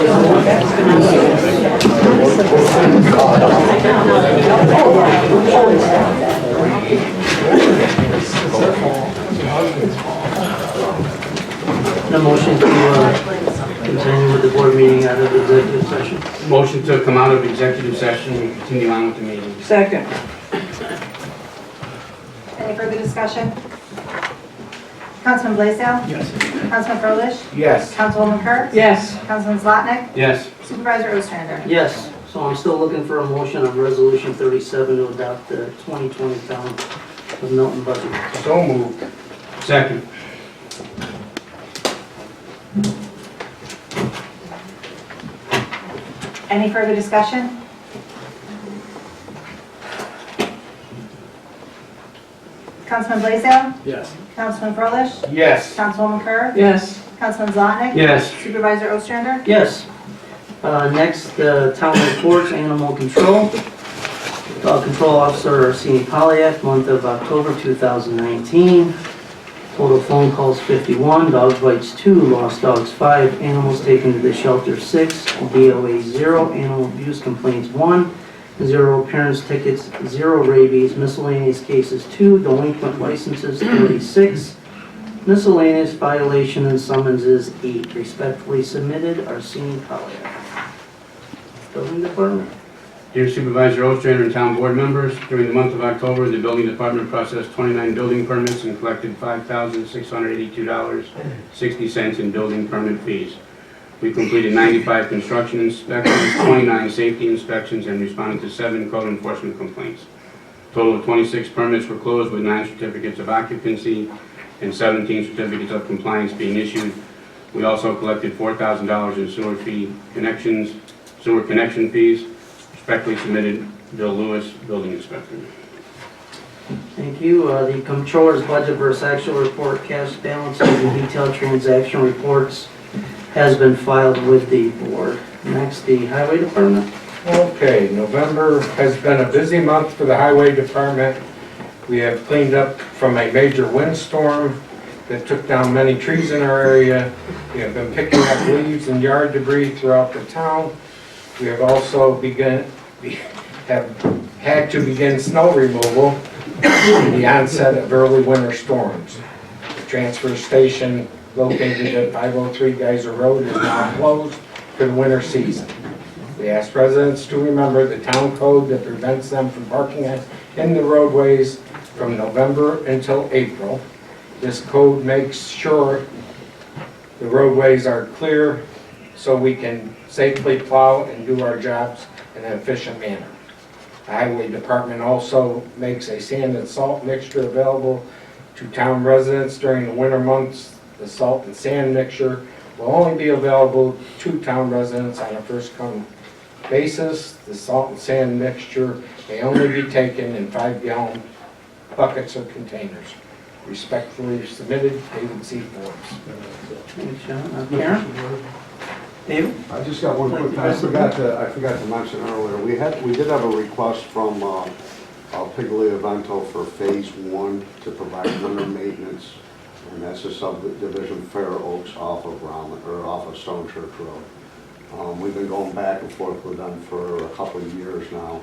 A motion to continue with the board meeting out of executive session. Motion to come out of executive session and continue on with the meeting. Second. Any further discussion? Councilman Blaisdell? Yes. Councilman Froelich? Yes. Councilwoman Kerr? Yes. Councilman Zlotnick? Yes. Supervisor Ostrander? Yes, so I'm still looking for a motion on resolution 37 to adopt the 2020 town of Milton budget. So moved. Second. Any further discussion? Councilman Blaisdell? Yes. Councilman Froelich? Yes. Councilwoman Kerr? Yes. Councilman Zlotnick? Yes. Supervisor Ostrander? Yes. Next, town reports, animal control. Control Officer Arsene Polyak, month of October 2019. Total phone calls 51, dog bites 2, lost dogs 5, animals taken to the shelter 6, DOA 0, animal abuse complaints 1, 0 appearance tickets, 0 rabies, miscellaneous cases 2, delinquent licenses 36, miscellaneous violation and summonses 8. Respectfully submitted, Arsene Polyak. Building Department. Dear Supervisor Ostrander and town board members, during the month of October, the building department processed 29 building permits and collected $5,682.60 in building permit fees. We completed 95 construction inspections, 29 safety inspections, and responded to 7 code enforcement complaints. A total of 26 permits were closed with 9 certificates of occupancy and 17 certificates of compliance being issued. We also collected $4,000 in sewer connection fees. Respectfully submitted, Bill Lewis, Building Inspector. Thank you. The Comptroller's Budget versus Actual Report, cash balances, and detailed transaction reports has been filed with the board. Next, the Highway Department. Okay, November has been a busy month for the Highway Department. We have cleaned up from a major windstorm that took down many trees in our area. We have been picking up leaves and yard debris throughout the town. We have also had to begin snow removal in the onset of early winter storms. The transfer station located at 503 Geyser Road is now closed for the winter season. We ask residents to remember the town code that prevents them from parking in the roadways from November until April. This code makes sure the roadways are clear so we can safely plow and do our jobs in an efficient manner. The Highway Department also makes a sand and salt mixture available to town residents during the winter months. The salt and sand mixture will only be available to town residents on a first-come basis. The salt and sand mixture may only be taken in 5-gallon buckets or containers. Respectfully submitted, David C. Forbes. Thanks, John. Karen? David? I just got one quick thing. I forgot to mention earlier. We did have a request from Piggly Evento for phase 1 to provide winter maintenance, and that's a subdivision Fair Oaks off of Stone Church Road. We've been going back and forth with them for a couple of years now.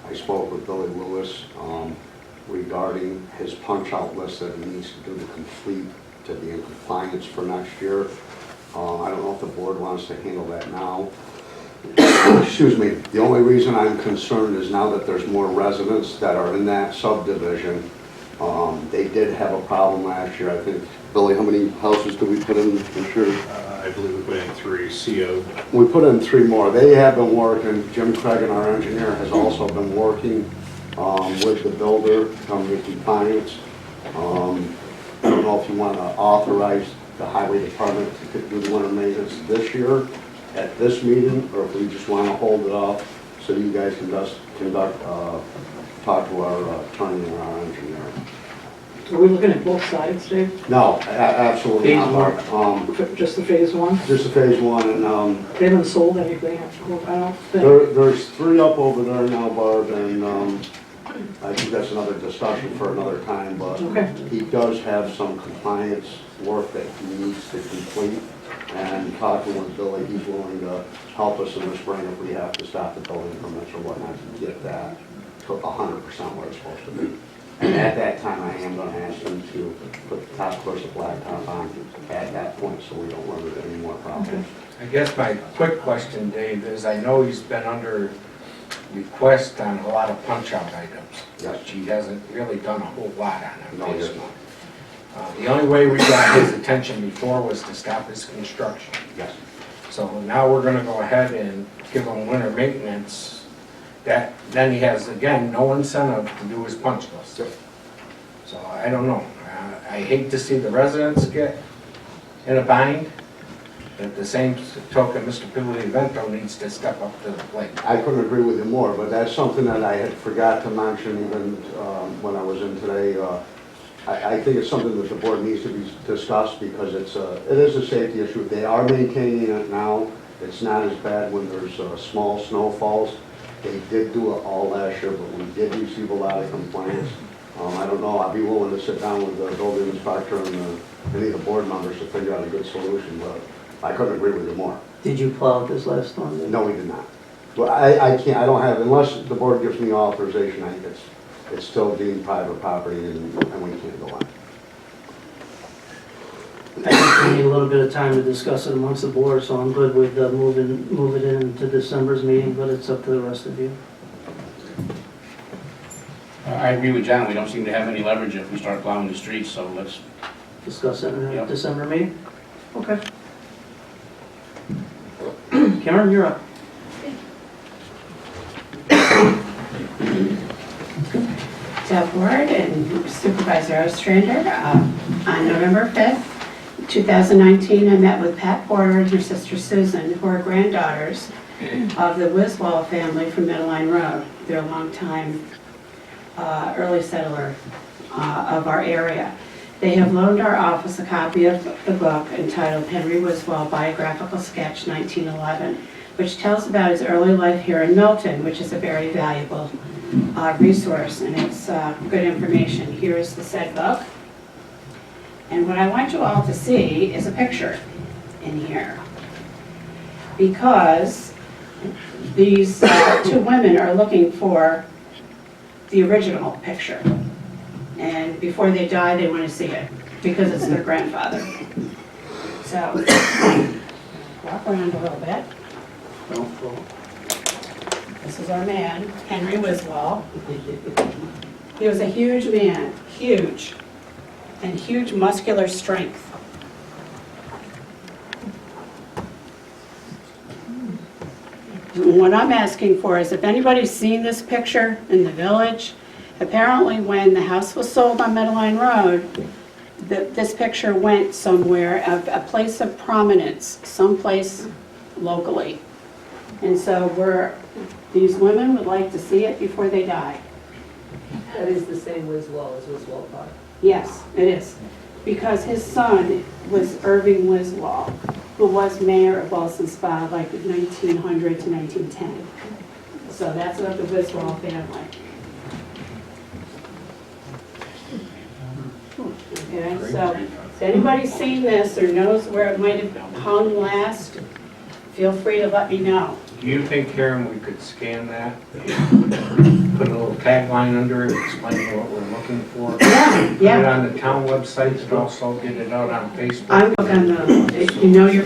I spoke with Billy Lewis regarding his punch-out list that he needs to do to complete to be in compliance for next year. I don't know if the board wants to handle that now. Excuse me. The only reason I'm concerned is now that there's more residents that are in that subdivision. They did have a problem last year. I think, Billy, how many houses did we put in this year? I believe we put in 3 CO. We put in 3 more. They have been working. Jim Craig, our engineer, has also been working with the builder to come to compliance. I don't know if you want to authorize the Highway Department to do the winter maintenance this year at this meeting, or if we just want to hold it off so you guys can talk to our attorney and our engineer. Are we looking at both sides, Dave? No, absolutely Phase not. Just the phase 1? Just a phase 1, and They haven't sold anything? I don't think. there's 3 up over there now, Barb, and I think that's another discussion for another time, but Okay. he does have some compliance work that he needs to complete. And talking with Billy, he's willing to help us in the spring if we have to stop the building permits or whatnot to get that to 100% where it's supposed to be. And at that time, I am gonna ask him to put the top course of blacktop on at that point, so we don't run into any more problems. I guess my quick question, Dave, is I know he's been under request on a lot of punch-out items. Yes. Which he hasn't really done a whole lot on No, in he phase hasn't. one. The only way we got his attention before was to stop his construction. Yes. So now we're gonna go ahead and give him winter maintenance. That, then he has, again, no incentive to do his punch list. Yep. So I don't know. I hate to see the residents get in a bind. At the same token, Mr. Pivoly-Vento needs to step up to the plate. I couldn't agree with you more, but that's something that I had forgot to mention even when I was in today. I think it's something that the board needs to be discussed because it is a safety issue. They are maintaining it now. It's not as bad when there's small snowfalls. They did do it all last year, but we did receive a lot of complaints. I don't know, I'd be willing to sit down with the building inspector and any of the board members to figure out a good solution, but I couldn't agree with you more. Did you plow it this last storm? Dave? No, we did not. Well, I can't, I don't have, unless the board gives me authorization, I think it's still deemed private property and we can't go on. I think we need a little bit of time to discuss it amongst the board, so I'm good with move it into December's meeting, but it's up to the rest of you. I agree with John, we don't seem to have any leverage if we start plowing the streets, so let's, Discuss it in the Yep. December meeting? Okay. Karen, you're up. Deb Ward and Supervisor Ostrander. On November 5th, 2019, I met with Pat Porter and her sister Susan, who are granddaughters of the Wiswall family from Middleline Road. They're a longtime early settler of our area. They have loaned our office a copy of the book entitled Henry Wiswall Biographical Sketch 1911, which tells about his early life here in Milton, which is a very valuable resource, and it's good information. Here is the said book. And what I want you all to see is a picture in here. Because these two women are looking for the original picture. And before they die, they want to see it, because it's their grandfather. So, walk around a little bit. This is our man, Henry Wiswall. He was a huge man, huge, and huge muscular strength. What I'm asking for is if anybody's seen this picture in the village, apparently when the house was sold on Meadowline Road, this picture went somewhere, a place of prominence, someplace locally. And so these women would like to see it before they die. That is the same Wiswall as Wiswall Park. Yes, it is. Because his son was Irving Wiswall, who was mayor of Wilson Spa like 1900 to 1910. So that's of the Wiswall family. Okay, so if anybody's seen this or knows where it might have hung last, feel free to let me know. Do you think, Karen, we could scan that? Put a little tagline under it, explaining what we're looking for? Yeah, Put it yeah. on the town website and also get it out on Facebook? I'm on the, you know your